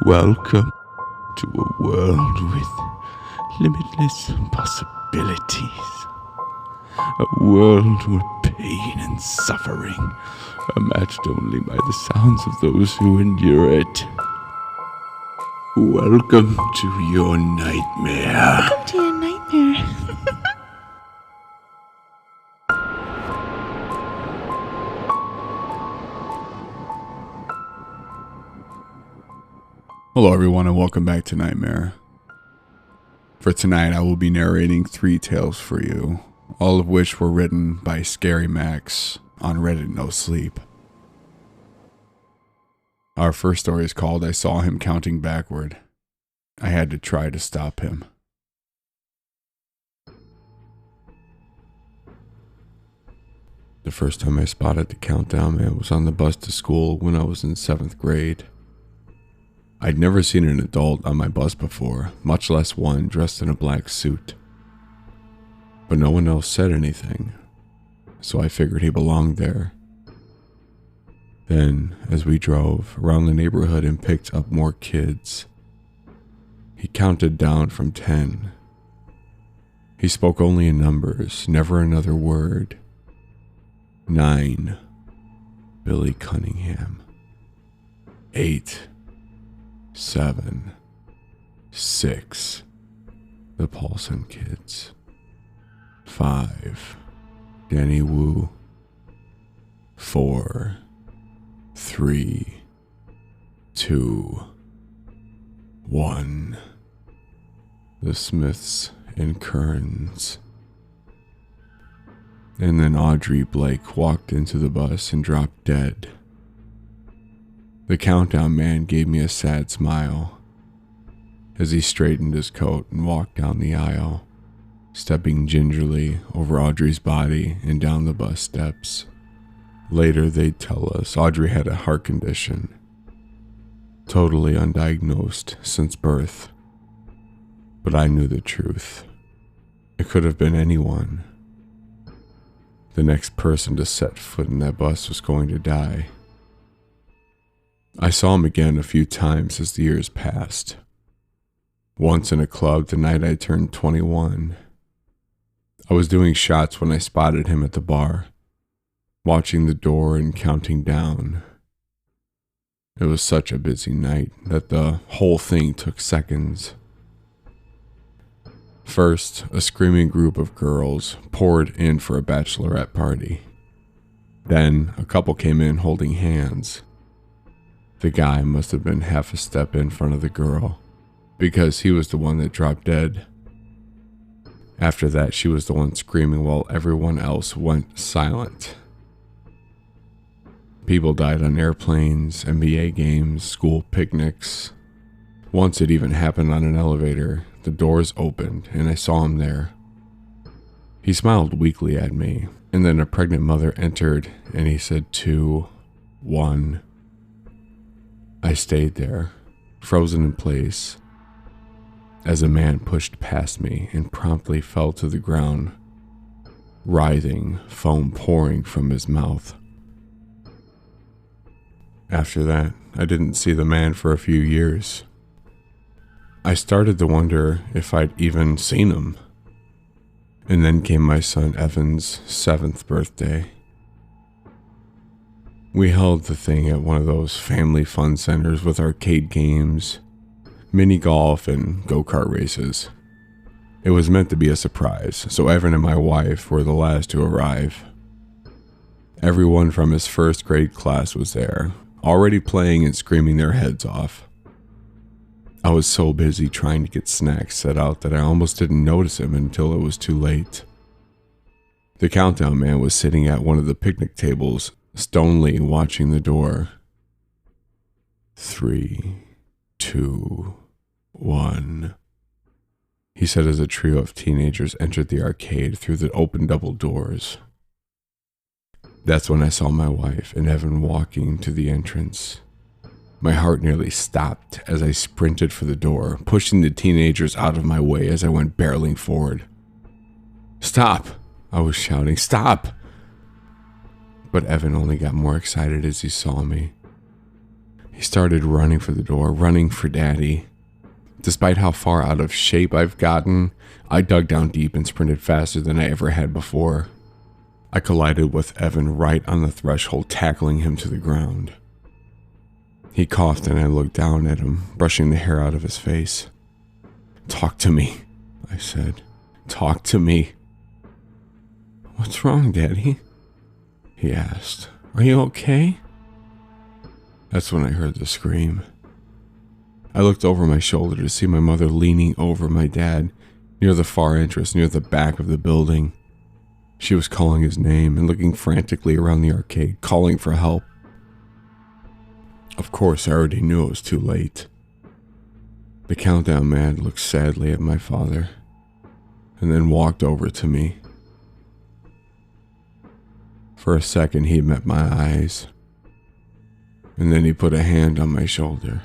Welcome to a world with limitless possibilities. A world where pain and suffering are matched only by the sounds of those who endure it. Welcome to your nightmare. Welcome to your nightmare. Hello everyone and welcome back to Nightmare. For tonight I will be narrating 3 tales for you, all of which were written by ScaryMaxx on Reddit nosleep. Our first story is called I Saw Him Counting Backward. I had to try to stop him. The first time I spotted the countdown man was on the bus to school when I was in 7th grade. I'd never seen an adult on my bus before, much less one dressed in a black suit. But no one else said anything, so I figured he belonged there. Then, as we drove around the neighborhood and picked up more kids, he counted down from 10. He spoke only in numbers, never another word. 9. Billy Cunningham. 8. 7. 6. The Paulson kids. 5. Danny Wu. 4. 3. 2. 1. The Smiths and Kearns. And then Audrey Blake walked into the bus and dropped dead. The countdown man gave me a sad smile as he straightened his coat and walked down the aisle, stepping gingerly over Audrey's body and down the bus steps. Later they'd tell us Audrey had a heart condition, totally undiagnosed since birth. But I knew the truth. It could have been anyone. The next person to set foot in that bus was going to die. I saw him again a few times as the years passed. Once in a club the night I turned 21. I was doing shots when I spotted him at the bar, watching the door and counting down. It was such a busy night that the whole thing took seconds. First, a screaming group of girls poured in for a bachelorette party. Then, a couple came in holding hands. The guy must have been half a step in front of the girl, because he was the one that dropped dead. After that, she was the one screaming while everyone else went silent. People died on airplanes, NBA games, school picnics. Once it even happened on an elevator. The doors opened and I saw him there. He smiled weakly at me, and then a pregnant mother entered and he said 2, 1. I stayed there, frozen in place, as a man pushed past me and promptly fell to the ground, writhing, foam pouring from his mouth. After that, I didn't see the man for a few years. I started to wonder if I'd even seen him. And then came my son Evan's 7th birthday. We held the thing at one of those family fun centers with arcade games, mini golf, and go-kart races. It was meant to be a surprise, so Evan and my wife were the last to arrive. Everyone from his 1st grade class was there, already playing and screaming their heads off. I was so busy trying to get snacks set out that I almost didn't notice him until it was too late. The countdown man was sitting at one of the picnic tables, stonily watching the door. 3, 2, 1. He said as a trio of teenagers entered the arcade through the open double doors. That's when I saw my wife and Evan walking to the entrance. My heart nearly stopped as I sprinted for the door, pushing the teenagers out of my way as I went barreling forward. "Stop!" I was shouting. "Stop!" But Evan only got more excited as he saw me. He started running for the door, running for Daddy. Despite how far out of shape I've gotten, I dug down deep and sprinted faster than I ever had before. I collided with Evan right on the threshold, tackling him to the ground. He coughed and I looked down at him, brushing the hair out of his face. "Talk to me," I said. "Talk to me." "What's wrong, Daddy?" he asked. "Are you okay?" That's when I heard the scream. I looked over my shoulder to see my mother leaning over my dad near the far entrance, near the back of the building. She was calling his name and looking frantically around the arcade, calling for help. Of course, I already knew it was too late. The countdown man looked sadly at my father and then walked over to me. For a second, he met my eyes, and then he put a hand on my shoulder.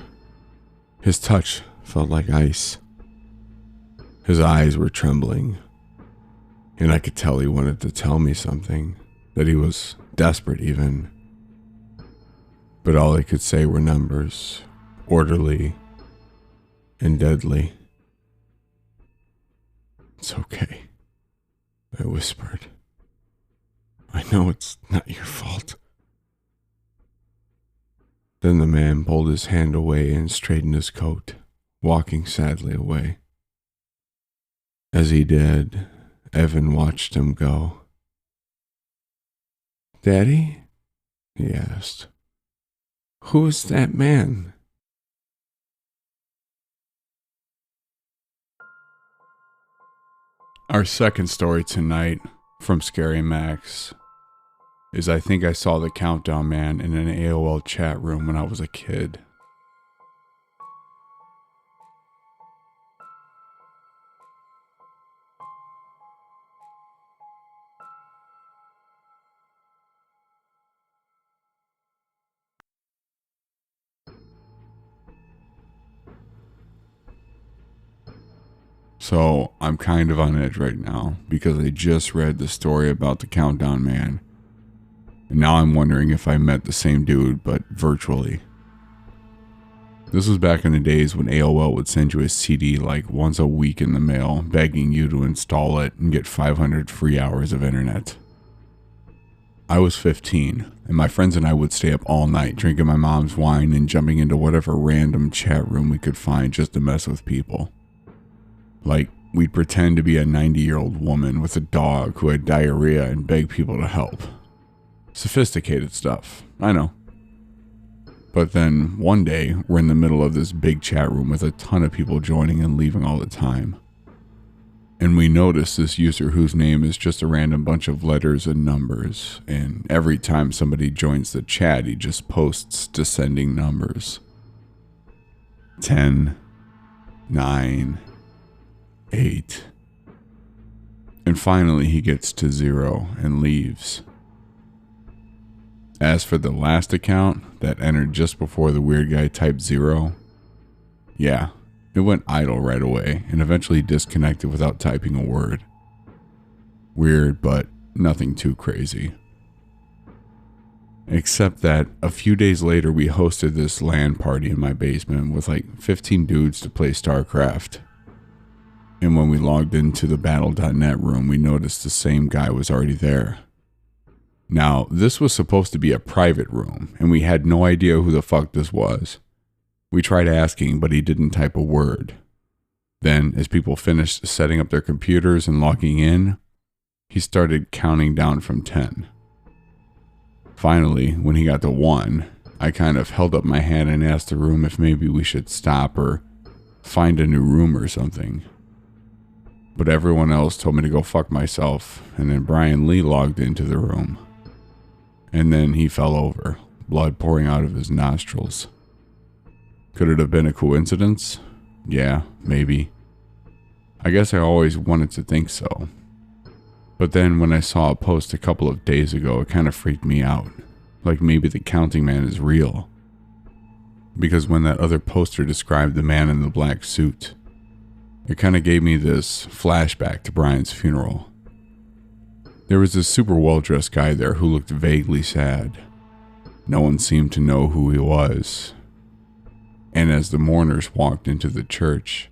His touch felt like ice. His eyes were trembling, and I could tell he wanted to tell me something, that he was desperate even. But all he could say were numbers, orderly and deadly. "It's okay," I whispered. "I know it's not your fault." Then the man pulled his hand away and straightened his coat, walking sadly away. As he did, Evan watched him go. "Daddy?" he asked. "Who is that man?" Our second story tonight from ScaryMaxx is I think I saw the countdown man in an AOL chat room when I was a kid. So I'm kind of on edge right now because I just read the story about the countdown man. And now I'm wondering if I met the same dude, but virtually. This was back in the days when AOL would send you a CD like once a week in the mail, begging you to install it and get 500 free hours of internet. I was 15, and my friends and I would stay up all night drinking my mom's wine and jumping into whatever random chat room we could find just to mess with people. Like, we'd pretend to be a 90-year-old woman with a dog who had diarrhea and beg people to help. Sophisticated stuff, I know. But then, one day, we're in the middle of this big chat room with a ton of people joining and leaving all the time. And we notice this user whose name is just a random bunch of letters and numbers, and every time somebody joins the chat, he just posts descending numbers. 10, 9, 8. And finally he gets to 0 and leaves. As for the last account that entered just before the weird guy typed 0, yeah, it went idle right away and eventually disconnected without typing a word. Weird, but nothing too crazy. Except that a few days later we hosted this LAN party in my basement with like 15 dudes to play StarCraft. And when we logged into the battle.net room, we noticed the same guy was already there. Now, this was supposed to be a private room, and we had no idea who the fuck this was. We tried asking, but he didn't type a word. Then, as people finished setting up their computers and logging in, he started counting down from 10. Finally, when he got to 1, I kind of held up my hand and asked the room if maybe we should stop or find a new room or something. But everyone else told me to go fuck myself, and then Brian Lee logged into the room. And then he fell over, blood pouring out of his nostrils. Could it have been a coincidence? Yeah, maybe. I guess I always wanted to think so. But then when I saw a post a couple of days ago, it kind of freaked me out. Like maybe the counting man is real. Because when that other poster described the man in the black suit, it kind of gave me this flashback to Brian's funeral. There was this super well-dressed guy there who looked vaguely sad. No one seemed to know who he was, And as the mourners walked into the church,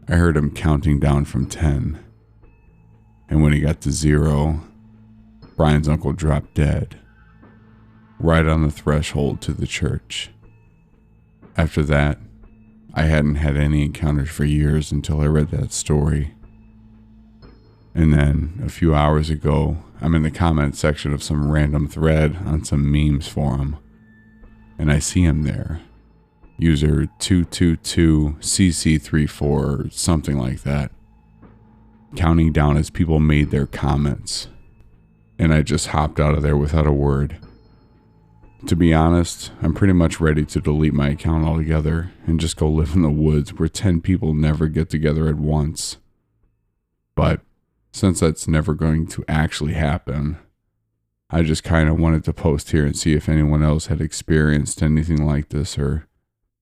I heard him counting down from 10. And when he got to 0, Brian's uncle dropped dead, right on the threshold to the church. After that, I hadn't had any encounters for years until I read that story. And then, a few hours ago, I'm in the comment section of some random thread on some memes forum, and I see him there. User 222cc34 or something like that, counting down as people made their comments. And I just hopped out of there without a word. To be honest, I'm pretty much ready to delete my account altogether and just go live in the woods where 10 people never get together at once. But since that's never going to actually happen, I just kind of wanted to post here and see if anyone else had experienced anything like this or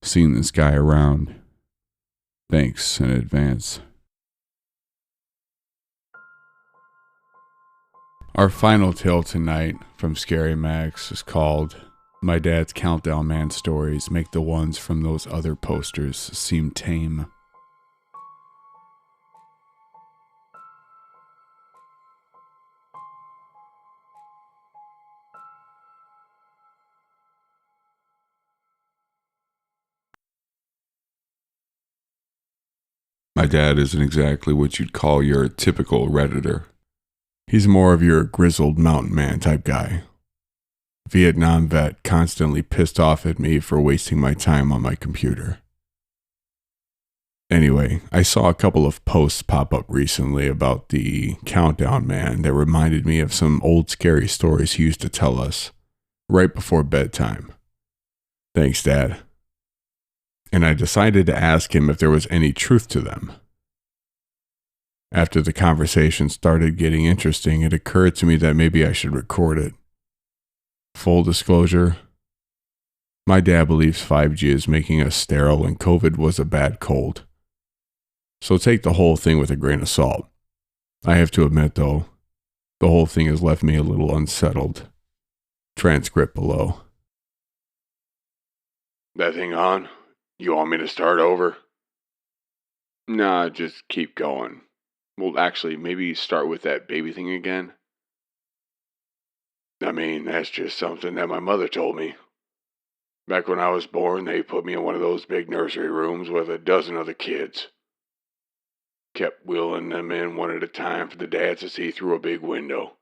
seen this guy around. Thanks in advance. Our final tale tonight from ScaryMaxx is called My Dad's Countdown Man Stories Make the Ones from Those Other Posters Seem Tame. My dad isn't exactly what you'd call your typical Redditor. He's more of your grizzled mountain man type guy. Vietnam vet constantly pissed off at me for wasting my time on my computer. Anyway, I saw a couple of posts pop up recently about the Countdown Man that reminded me of some old scary stories he used to tell us right before bedtime. Thanks, Dad. And I decided to ask him if there was any truth to them. After the conversation started getting interesting, it occurred to me that maybe I should record it. Full disclosure, my dad believes 5G is making us sterile and COVID was a bad cold. So take the whole thing with a grain of salt. I have to admit, though, the whole thing has left me a little unsettled. Transcript below. That thing on? You want me to start over? Nah, just keep going. Well, actually, maybe start with that baby thing again. I mean, that's just something that my mother told me. Back when I was born, they put me in one of those big nursery rooms with a dozen other kids. Kept wheeling them in one at a time for the dads to see through a big window.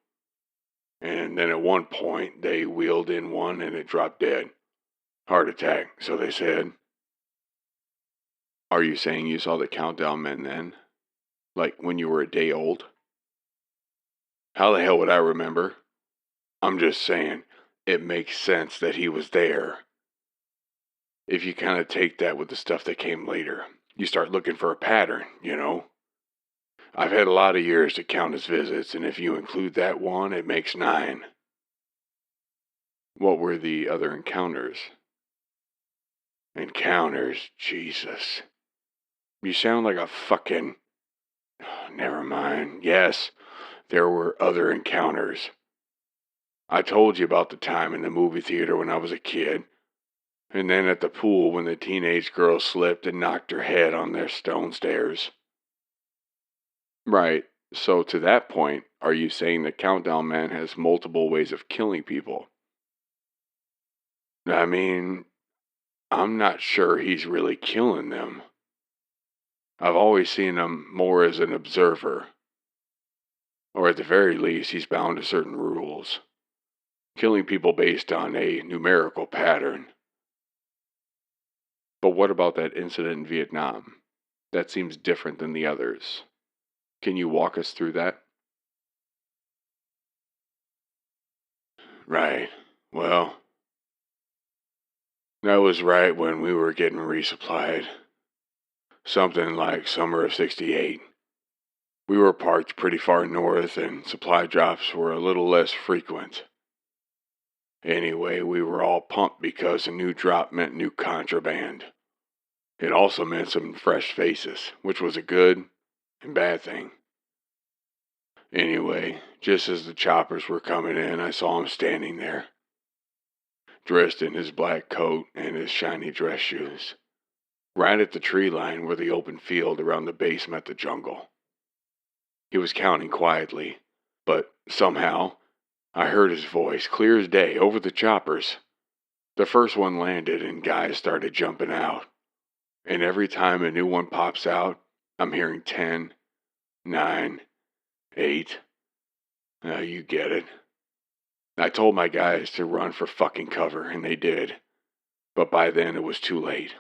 And then at one point, they wheeled in one and it dropped dead. Heart attack, so they said. Are you saying you saw the Countdown Men then? Like when you were a day old? How the hell would I remember? I'm just saying, it makes sense that he was there. If you kind of take that with the stuff that came later, you start looking for a pattern, you know? I've had a lot of years to count his visits, and if you include that one, it makes 9. What were the other encounters? Encounters, Jesus. You sound like a fucking... Never mind. Yes, there were other encounters. I told you about the time in the movie theater when I was a kid, and then at the pool when the teenage girl slipped and knocked her head on their stone stairs. Right, so to that point, are you saying the Countdown Man has multiple ways of killing people? I mean, I'm not sure he's really killing them. I've always seen him more as an observer. Or at the very least, he's bound to certain rules. Killing people based on a numerical pattern. But what about that incident in Vietnam? That seems different than the others. Can you walk us through that? Right. Well, that was right when we were getting resupplied. Something like summer of '68. We were parked pretty far north and supply drops were a little less frequent. Anyway, we were all pumped because a new drop meant new contraband. It also meant some fresh faces, which was a good and bad thing. Anyway, just as the choppers were coming in, I saw him standing there, dressed in his black coat and his shiny dress shoes. right at the tree line where the open field around the base met the jungle. He was counting quietly, but somehow I heard his voice clear as day over the choppers. The first one landed and guys started jumping out. And every time a new one pops out, I'm hearing 10, 9, 8. You get it. I told my guys to run for fucking cover, and they did. But by then it was too late.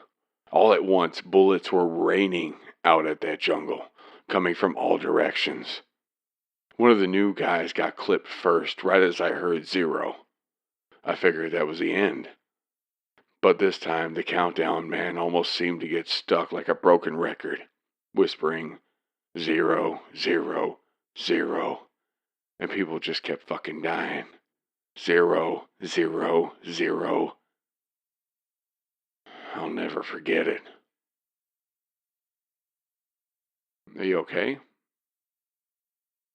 All at once, bullets were raining out at that jungle, coming from all directions. One of the new guys got clipped first, right as I heard 0. I figured that was the end. But this time, the countdown man almost seemed to get stuck like a broken record, whispering 0, 0, 0. And people just kept fucking dying. 0, 0, 0. I'll never forget it. Are you okay?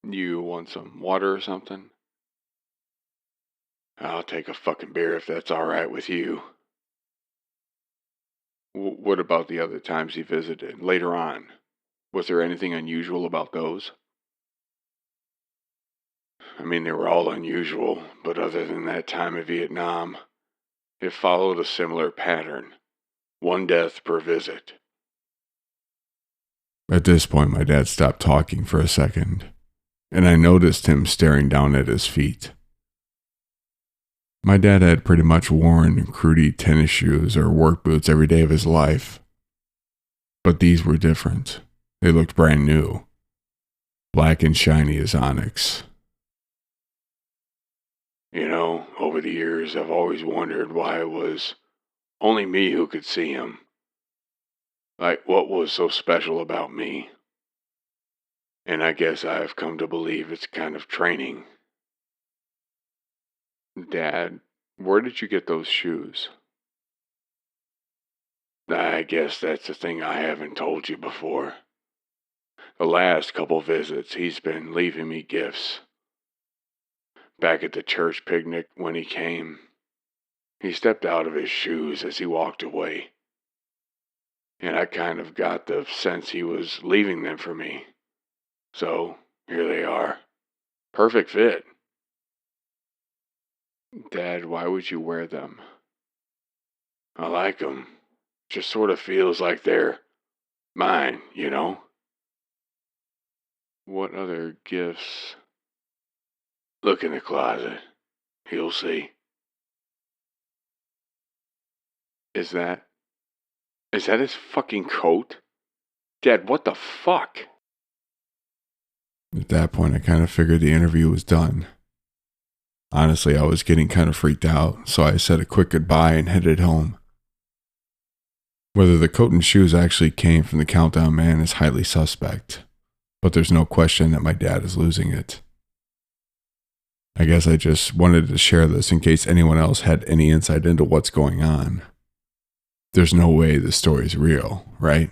You want some water or something? I'll take a fucking beer if that's alright with you. What about the other times he visited, later on? Was there anything unusual about those? I mean, they were all unusual, but other than that time in Vietnam, it followed a similar pattern. 1 death per visit. At this point, my dad stopped talking for a second, and I noticed him staring down at his feet. My dad had pretty much worn cruddy tennis shoes or work boots every day of his life. But these were different. They looked brand new. Black and shiny as onyx. You know, over the years, I've always wondered why it was only me who could see him. Like, what was so special about me? And I guess I've come to believe it's kind of training. Dad, where did you get those shoes? I guess that's the thing I haven't told you before. The last couple visits, he's been leaving me gifts. Back at the church picnic when he came, he stepped out of his shoes as he walked away. And I kind of got the sense he was leaving them for me. So, here they are. Perfect fit. Dad, why would you wear them? I like them. Just sort of feels like they're mine, you know? What other gifts? Look in the closet. You'll see. Is that his fucking coat? Dad, what the fuck? At that point, I kind of figured the interview was done. Honestly, I was getting kind of freaked out, so I said a quick goodbye and headed home. Whether the coat and shoes actually came from the countdown man is highly suspect, but there's no question that my dad is losing it. I guess I just wanted to share this in case anyone else had any insight into what's going on. There's no way this story's real, right?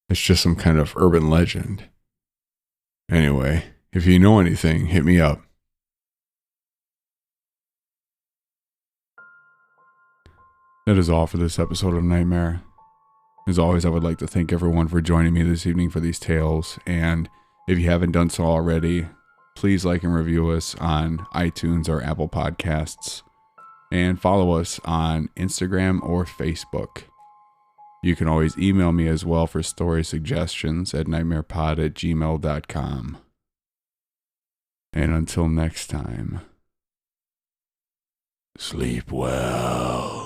It's just some kind of urban legend. Anyway, if you know anything, hit me up. That is all for this episode of Nightmare. As always, I would like to thank everyone for joining me this evening for these tales, and if you haven't done so already, please like and review us on iTunes or Apple Podcasts, and follow us on Instagram or Facebook. You can always email me as well for story suggestions at nightmarepod@gmail.com. And until next time, sleep well.